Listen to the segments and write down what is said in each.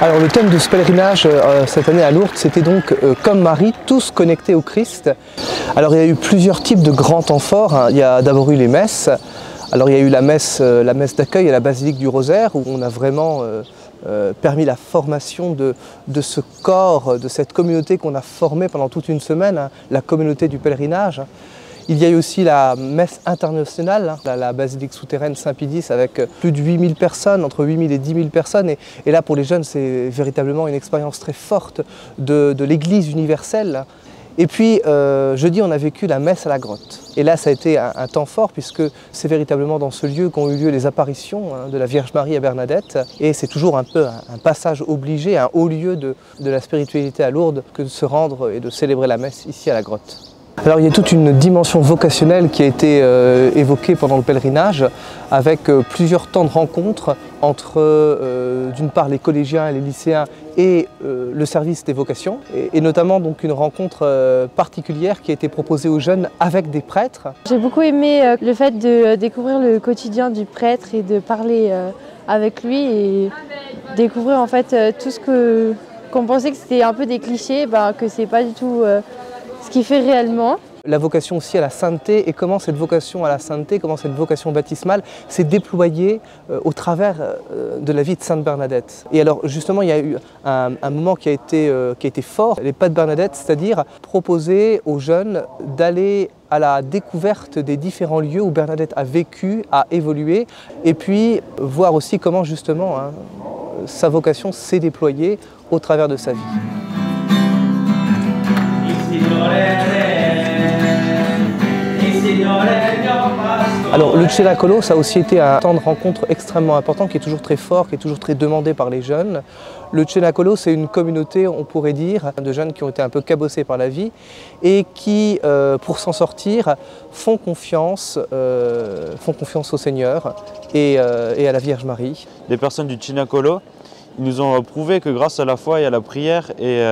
Alors le thème de ce pèlerinage cette année à Lourdes, c'était donc comme Marie, tous connectés au Christ. Alors il y a eu plusieurs types de grands temps forts, hein. Il y a d'abord eu les messes. Alors il y a eu la messe d'accueil à la basilique du Rosaire où on a vraiment permis la formation de ce corps, de cette communauté qu'on a formée pendant toute une semaine, hein, la communauté du pèlerinage. Il y a eu aussi la messe internationale, hein, la basilique souterraine Saint-Pidis avec plus de 8000 personnes, entre 8000 et 10 000 personnes. Et là, pour les jeunes, c'est véritablement une expérience très forte de l'Église universelle. Et puis, jeudi, on a vécu la messe à la grotte. Et là, ça a été un temps fort puisque c'est véritablement dans ce lieu qu'ont eu lieu les apparitions, hein, de la Vierge Marie à Bernadette. Et c'est toujours un peu un passage obligé, un haut lieu de la spiritualité à Lourdes que de se rendre et de célébrer la messe ici à la grotte. Alors il y a toute une dimension vocationnelle qui a été évoquée pendant le pèlerinage avec plusieurs temps de rencontres entre d'une part les collégiens et les lycéens et le service des vocations et notamment donc une rencontre particulière qui a été proposée aux jeunes avec des prêtres. J'ai beaucoup aimé le fait de découvrir le quotidien du prêtre et de parler avec lui et découvrir en fait tout ce qu'on pensait que c'était un peu des clichés, que c'est pas du tout ce qu'il fait réellement. La vocation aussi à la sainteté et comment cette vocation à la sainteté, comment cette vocation baptismale s'est déployée au travers de la vie de Sainte Bernadette. Et alors justement il y a eu un moment qui a été fort, les pas de Bernadette, c'est-à-dire proposer aux jeunes d'aller à la découverte des différents lieux où Bernadette a vécu, a évolué et puis voir aussi comment justement hein, sa vocation s'est déployée au travers de sa vie. Alors le Cenacolo, ça a aussi été un temps de rencontre extrêmement important qui est toujours très fort, qui est toujours très demandé par les jeunes. Le Cenacolo, c'est une communauté, on pourrait dire, de jeunes qui ont été un peu cabossés par la vie et qui, pour s'en sortir, font confiance au Seigneur et à la Vierge Marie. Les personnes du Cenacolo, ils nous ont prouvé que grâce à la foi et à la prière et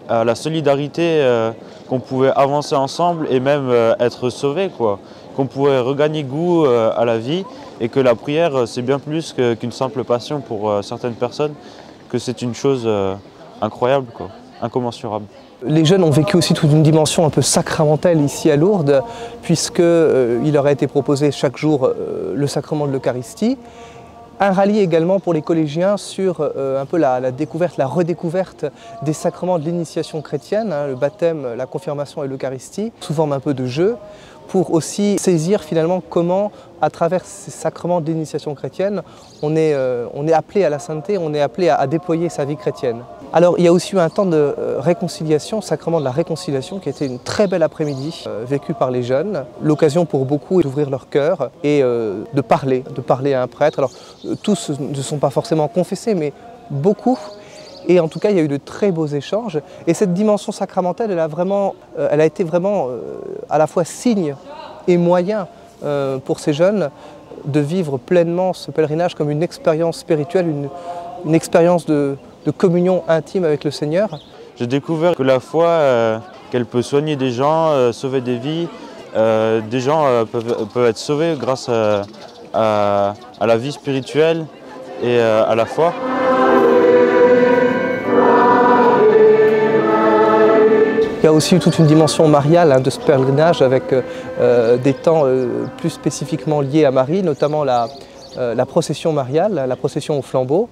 à la solidarité, qu'on pouvait avancer ensemble et même être sauvés, quoi. Qu'on pouvait regagner goût à la vie et que la prière c'est bien plus qu'une simple passion pour certaines personnes, que c'est une chose incroyable, quoi, incommensurable. Les jeunes ont vécu aussi toute une dimension un peu sacramentelle ici à Lourdes puisqu'il leur a été proposé chaque jour le sacrement de l'Eucharistie. Un rallye également pour les collégiens sur un peu la découverte, la redécouverte des sacrements de l'initiation chrétienne, hein, le baptême, la confirmation et l'Eucharistie, sous forme un peu de jeu, pour aussi saisir finalement comment, à travers ces sacrements de l'initiation chrétienne, on est appelé à la sainteté, on est appelé à déployer sa vie chrétienne. Alors il y a aussi eu un temps de réconciliation, sacrement de la réconciliation, qui a été une très belle après-midi vécue par les jeunes. L'occasion pour beaucoup d'ouvrir leur cœur et de parler à un prêtre. Alors tous ne sont pas forcément confessés, mais beaucoup. Et en tout cas, il y a eu de très beaux échanges. Et cette dimension sacramentelle, elle a été vraiment à la fois signe et moyen pour ces jeunes de vivre pleinement ce pèlerinage comme une expérience spirituelle, une expérience de communion intime avec le Seigneur. J'ai découvert que la foi, qu'elle peut soigner des gens, sauver des vies. Des gens peuvent être sauvés grâce à la vie spirituelle et à la foi. Il y a aussi eu toute une dimension mariale hein, de ce pèlerinage avec des temps plus spécifiquement liés à Marie, notamment la procession mariale, la procession au flambeau,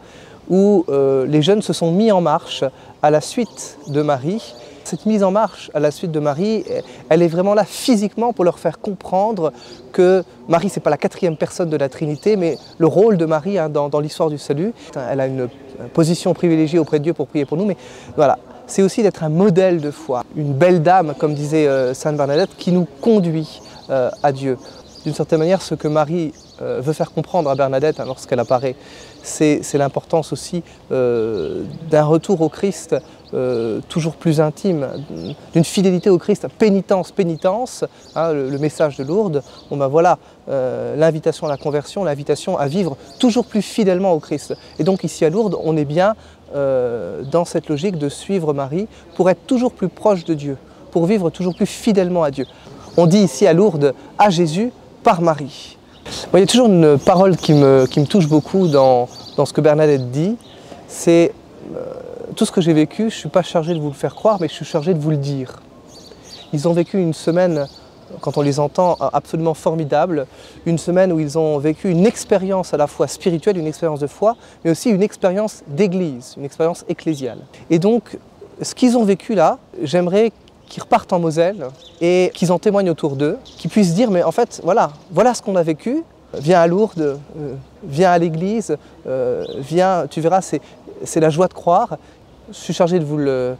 où les jeunes se sont mis en marche à la suite de Marie. Cette mise en marche à la suite de Marie, elle est vraiment là physiquement pour leur faire comprendre que Marie, ce n'est pas la quatrième personne de la Trinité, mais le rôle de Marie hein, dans l'histoire du salut. Elle a une position privilégiée auprès de Dieu pour prier pour nous, mais voilà. C'est aussi d'être un modèle de foi, une belle dame, comme disait Sainte Bernadette, qui nous conduit à Dieu. D'une certaine manière, ce que Marie veut faire comprendre à Bernadette hein, lorsqu'elle apparaît, c'est l'importance aussi d'un retour au Christ toujours plus intime, d'une fidélité au Christ, pénitence, hein, le message de Lourdes. Bon ben voilà, l'invitation à la conversion, l'invitation à vivre toujours plus fidèlement au Christ. Et donc ici à Lourdes, on est bien dans cette logique de suivre Marie pour être toujours plus proche de Dieu, pour vivre toujours plus fidèlement à Dieu. On dit ici à Lourdes, à Jésus par Marie. Bon, il y a toujours une parole qui me touche beaucoup dans ce que Bernadette dit, c'est tout ce que j'ai vécu, je ne suis pas chargé de vous le faire croire, mais je suis chargé de vous le dire. Ils ont vécu une semaine, quand on les entend, absolument formidable, une semaine où ils ont vécu une expérience à la fois spirituelle, une expérience de foi, mais aussi une expérience d'église, une expérience ecclésiale. Et donc, ce qu'ils ont vécu là, j'aimerais qu'ils repartent en Moselle et qu'ils en témoignent autour d'eux, qu'ils puissent dire, mais en fait, voilà ce qu'on a vécu, viens à Lourdes, viens à l'église, viens, tu verras, c'est la joie de croire. Je suis chargé de vous le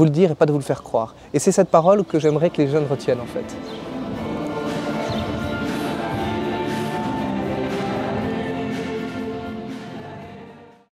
dire et pas de vous le faire croire. Et c'est cette parole que j'aimerais que les jeunes retiennent en fait.